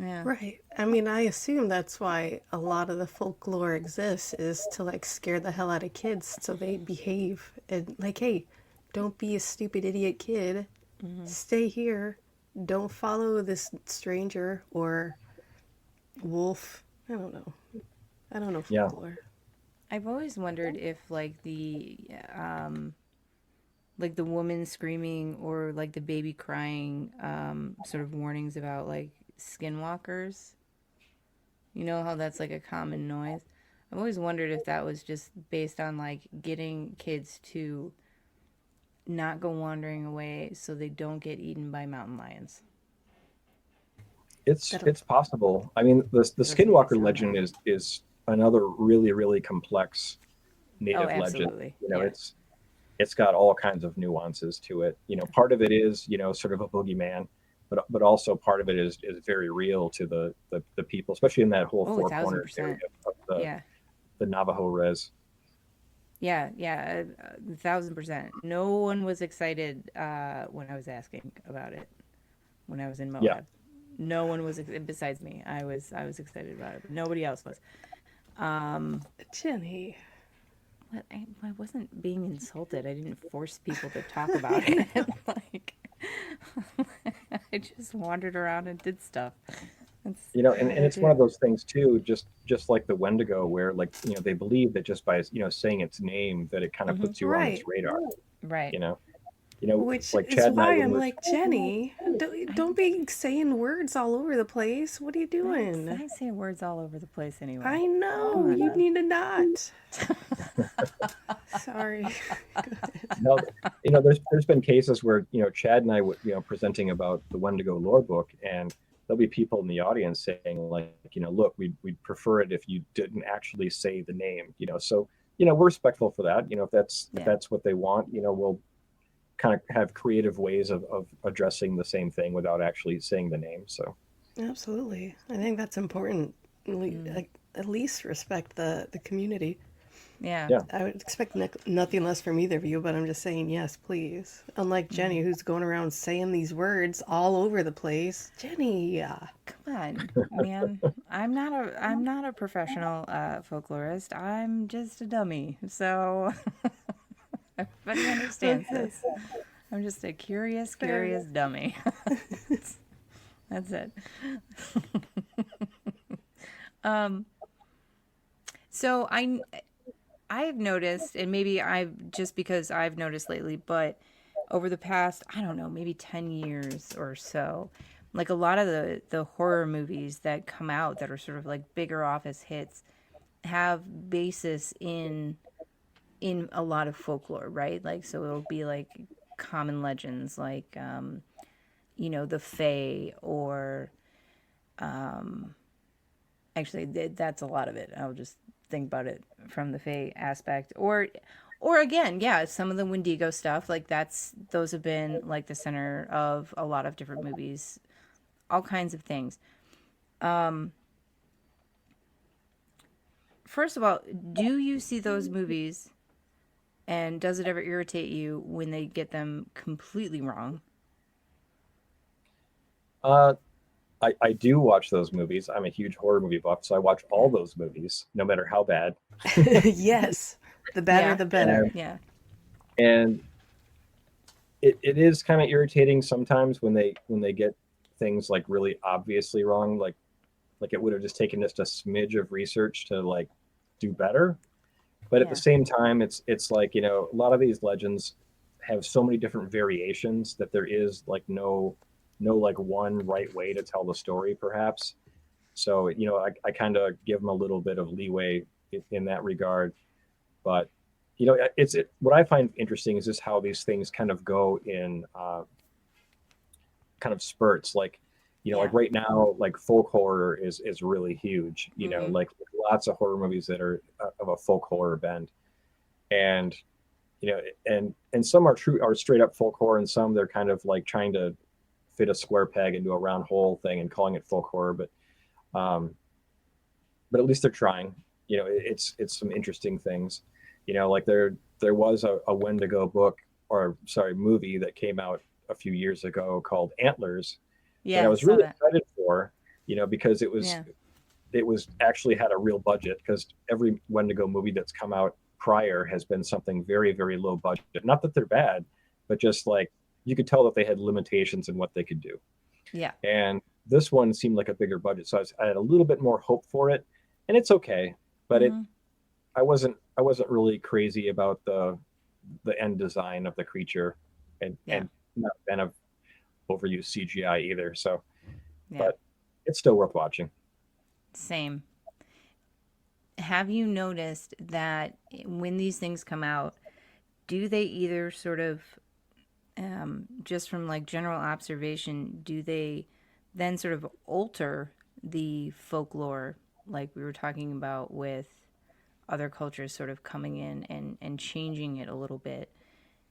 Yeah. Right. I mean, I assume that's why a lot of the folklore exists, is to like scare the hell out of kids so they behave, and like, hey, don't be a stupid idiot kid. Stay here. Don't follow this stranger or wolf. I don't know. I don't know Yeah. folklore. I've always wondered if like the woman screaming or like the baby crying sort of warnings about like skinwalkers. You know how that's like a common noise? I've always wondered if that was just based on like getting kids to not go wandering away so they don't get eaten by mountain lions. It's possible. I mean, the Doesn't make Skinwalker sound legend right. is another really, really complex native legend. Absolutely. Yeah. It's got all kinds of nuances to it. Part of it is sort of a boogeyman, but also part of it is very real to the people, especially in that whole Oh, Four Corners 1,000%. area of Yeah. the Navajo res. Yeah, 1,000%. No one was excited when I was asking about it when I was in Moab. Yeah. No one was besides me. I was excited about it, but nobody else was. Jeni. But I wasn't being insulted. I didn't force people to talk about it. Like, I just wandered around and did stuff. And it's one of those things too, just like the Wendigo, where like they believe that just by saying its name, that it kind of puts you on its Right. radar. Right. Which like is Chad and I, why when I'm we're- like, Jeni, don't be saying words all over the place. What are you doing? I say words all over the place anyway. I know. Come on You now. need to not. Sorry. No, there's been cases where Chad and I would presenting about the Wendigo lore book, and there'll be people in the audience saying like, look, we'd prefer it if you didn't actually say the name. So we're respectful for that. If that's what they want, we'll kind of have creative ways of addressing the same thing without actually saying the name. So Absolutely. I think that's important. At least respect the community. Yeah. Yeah. I would expect nothing less from either of you, but I'm just saying yes, please. Unlike Jeni, who's going around saying these words all over the place. Jeni, Come on, man. I'm not a professional folklorist. I'm just a dummy. So everybody understands this. I'm just a curious dummy. That's it. So I've noticed, and maybe I've just because I've noticed lately, but over the past, I don't know, maybe 10 years or so, like a lot of the horror movies that come out that are sort of like bigger office hits have basis in a lot of folklore, right? Like, so it'll be like common legends, like, the Fae, or actually, that's a lot of it. I'll just think about it from the Fae aspect. Or again, yeah, some of the Wendigo stuff, like those have been like the center of a lot of different movies, all kinds of things. First of all, do you see those movies and does it ever irritate you when they get them completely wrong? Uh, I do watch those movies. I'm a huge horror movie buff, so I watch all those movies, no matter how bad. Yes. The better, Yeah. the better. Yeah. And it is kind of irritating sometimes when they get things like really obviously wrong, like it would have just taken just a smidge of research to like do better. But at Yeah. the same time, it's like, a lot of these legends have so many different variations that there is like no like one right way to tell the story, perhaps. So, I kind of give them a little bit of leeway in that regard. But, what I find interesting is just how these things kind of go in kind of spurts. Like, like Yeah. right now, like folk horror is really huge. Mhm. Like lots of horror movies that are of a folk horror bend, and and some are straight up folk horror, and some they're kind of like trying to fit a square peg into a round hole thing and calling it folk horror. Um, but at least they're trying. It's some interesting things. Like there was a Wendigo book, or sorry, movie that came out a few years ago called Antlers, that I Yeah, was saw really that. excited for, because Yeah. it was actually had a real budget, because every Wendigo movie that's come out prior has been something very, very low budget. Not that they're bad, but just like you could tell that they had limitations in what they could do. Yeah. And this one seemed like a bigger budget, so I had a little bit more hope for it, and it's okay. But Mhm. I wasn't really crazy about the end design of the creature, Yeah. and not a fan of overused CGI either. So, Yeah. but it's still worth watching. Same. Have you noticed that when these things come out, do they either sort of, just from like general observation, do they then sort of alter the folklore, like we were talking about with other cultures sort of coming in and changing it a little bit?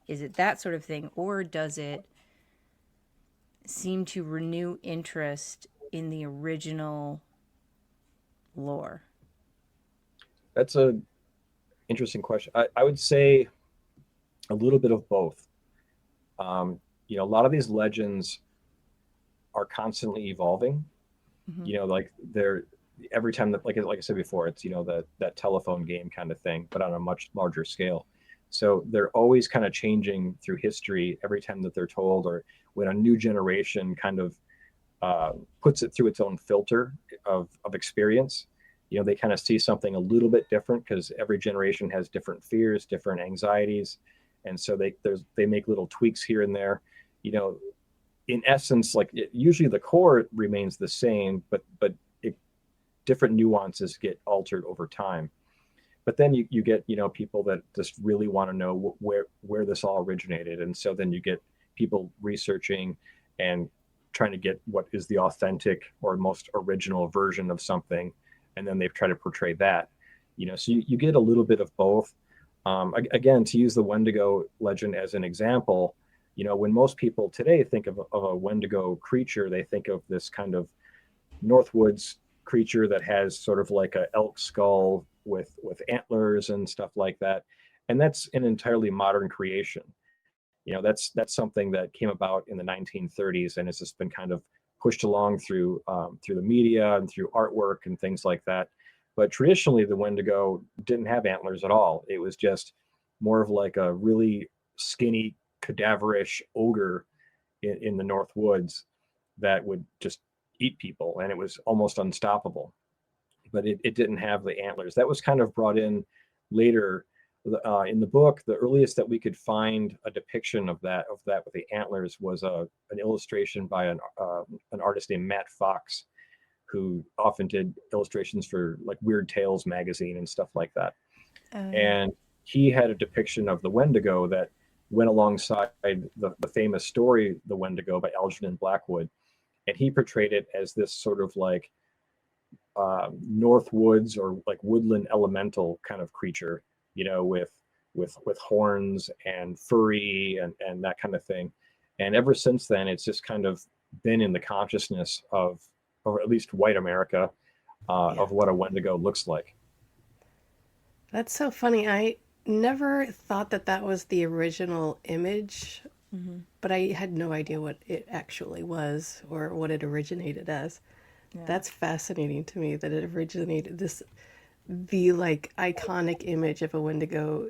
Is it that sort of thing, or does it seem to renew interest in the original lore? That's a interesting question. I would say a little bit of both. A lot of these legends are constantly evolving. Hmm. Like they're every time that, like I said before, it's that telephone game kind of thing, but on a much larger scale. So they're always kind of changing through history every time that they're told, or when a new generation kind of puts it through its own filter of experience. They kind of see something a little bit different, because every generation has different fears, different anxieties, and so they make little tweaks here and there. You know, in essence, like usually the core remains the same, but different nuances get altered over time. But then you get people that just really want to know where this all originated, and so then you get people researching and trying to get what is the authentic or most original version of something, and then they try to portray that. So you get a little bit of both. Again, to use the Wendigo legend as an example, when most people today think of a Wendigo creature, they think of this kind of Northwoods creature that has sort of like a elk skull with antlers and stuff like that, and that's an entirely modern creation. That's something that came about in the 1930s, and it's just been kind of pushed along through the media and through artwork and things like that. But traditionally, the Wendigo didn't have antlers at all. It was just more of like a really skinny, cadaverish ogre in the North Woods that would just eat people, and it was almost unstoppable. But it didn't have the antlers. That was kind of brought in later. In the book, the earliest that we could find a depiction of that with the antlers was an illustration by an artist named Matt Fox, who often did illustrations for like Weird Tales magazine and stuff like that. Oh yeah. And he had a depiction of the Wendigo that went alongside the famous story, The Wendigo by Algernon Blackwood. And he portrayed it as this sort of like Northwoods or like woodland elemental kind of creature, with horns and furry and that kind of thing. And ever since then, it's just kind of been in the consciousness of, or at least white America, of what a Wendigo looks like. That's so funny. I never thought that that was the original image, but I had no idea what it actually was or what it originated as. Yeah. That's fascinating to me that it originated the like iconic image of a Wendigo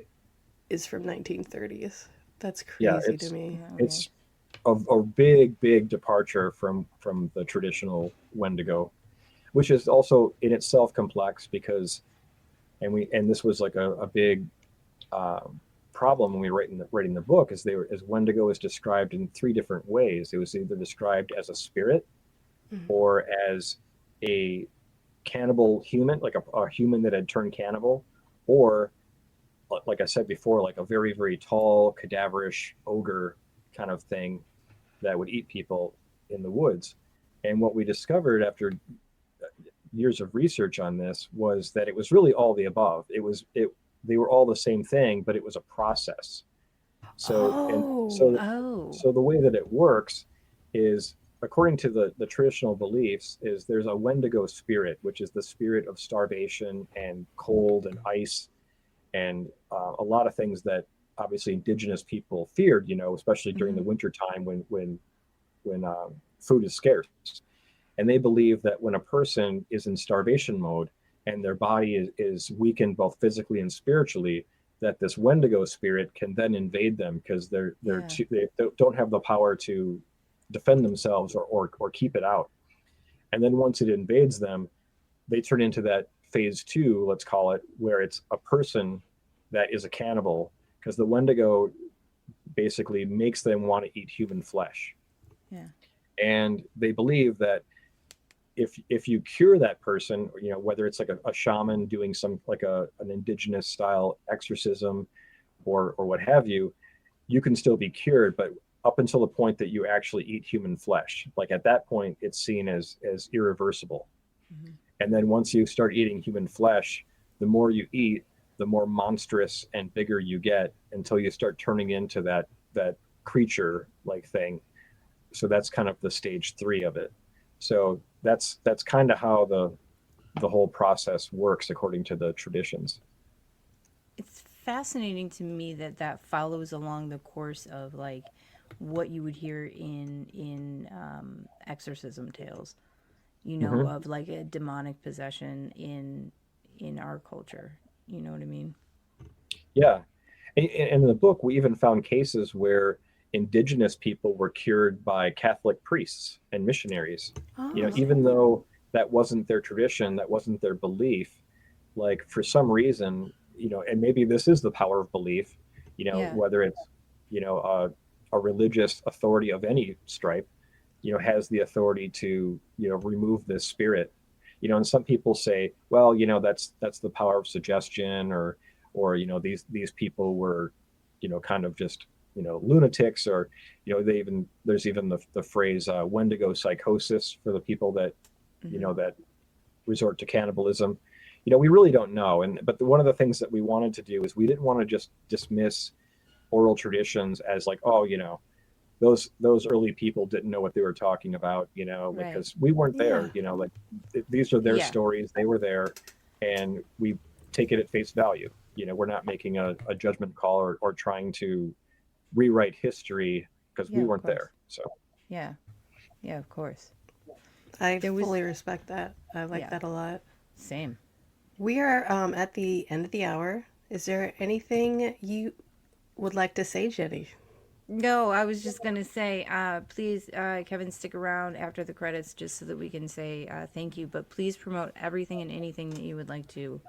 is from 1930s. That's Yeah, crazy to me. it's a big departure from the traditional Wendigo, which is also in itself complex because, and this was like a big problem when we were writing the book, is as Wendigo is described in three different ways. It was either described as a spirit or as a cannibal human, like a human that had turned cannibal, or like I said before, like a very tall, cadaverish ogre kind of thing that would eat people in the woods. And what we discovered after years of research on this was that it was really all the above. They were all the same thing, but it was a process. So the way that it works is, according to the traditional beliefs, is there's a Wendigo spirit, which is the spirit of starvation and cold and ice and a lot of things that obviously indigenous people feared, especially during the winter time when food is scarce. And they believe that when a person is in starvation mode and their body is weakened both physically and spiritually, that this Wendigo spirit can then invade them because they don't have the power to defend themselves or keep it out. And then once it invades them, they turn into that phase two, let's call it, where it's a person that is a cannibal, because the Wendigo basically makes them want to eat human flesh. Yeah. And they believe that if you cure that person, whether it's like a shaman doing some like an indigenous style exorcism or what have you, you can still be cured, but up until the point that you actually eat human flesh, like at that point, it's seen as irreversible. And then once you start eating human flesh, the more you eat, the more monstrous and bigger you get until you start turning into that creature like thing. So that's kind of the stage 3 of it. So that's kind of how the whole process works according to the traditions. It's fascinating to me that follows along the course of like what you would hear in exorcism tales, of like a demonic possession in our culture. You know what I mean? Yeah. And in the book, we even found cases where indigenous people were cured by Catholic priests and missionaries. Even though that wasn't their tradition, that wasn't their belief, like for some reason, and maybe this is the power of belief, whether it's, a religious authority of any stripe, has the authority to, remove this spirit. And some people say, well, that's the power of suggestion, or these people were, kind of just, lunatics, or, there's even the phrase Wendigo psychosis for the people that, that resort to cannibalism. We really don't know. But one of the things that we wanted to do is we didn't want to just dismiss oral traditions as like, oh, those early people didn't know what they were talking about, because we weren't there, like these are their stories. They were there, and we take it at face value. We're not making a judgment call or trying to rewrite history because we weren't there. So yeah, of course. I fully respect that. I like that a lot. Same. We are at the end of the hour. Is there anything you would like to say, Jeni? No, I was just going to say, please, Kevin, stick around after the credits just so that we can say thank you. But please promote everything and anything that you would like to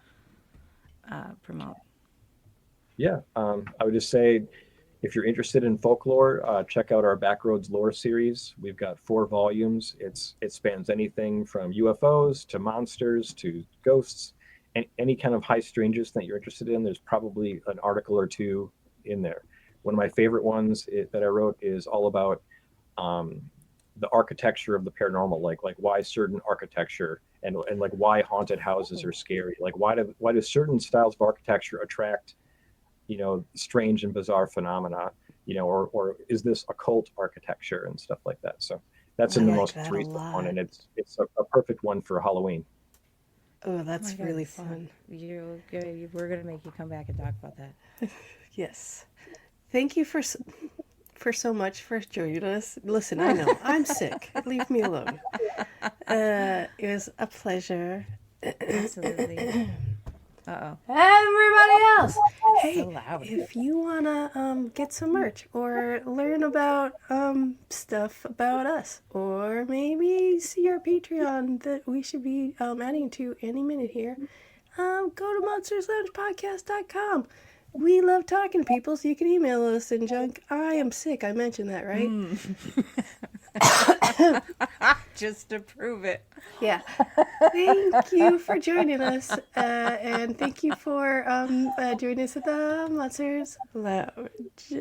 promote. Yeah, I would just say, if you're interested in folklore, check out our Backroads Lore series. We've got 4 volumes. It spans anything from UFOs to monsters to ghosts, and any kind of high strangeness that you're interested in. There's probably an article or 2 in there. One of my favorite ones that I wrote is all about the architecture of the paranormal, like why certain architecture and like why haunted houses are scary, like why do certain styles of architecture attract, strange and bizarre phenomena, or is this occult architecture and stuff like that. So that's I in the like most that a recent one, lot. and it's a perfect one for Halloween. Oh, that's Oh my God, really so fun. we're gonna make you come back and talk about that. Yes. Thank you for so much for joining us. Listen, I know I'm sick. Leave me alone. It was a pleasure. Absolutely. Everybody else, hey, So loud. if you wanna get some merch or learn about stuff about us, or maybe see our Patreon that we should be adding to any minute here, go to monstersloungepodcast.com. We love talking to people, so you can email us and junk. I am sick. I mentioned that, right? Just to prove it. Yeah. Thank you for joining us, and thank you for joining us at the Monsters Lounge.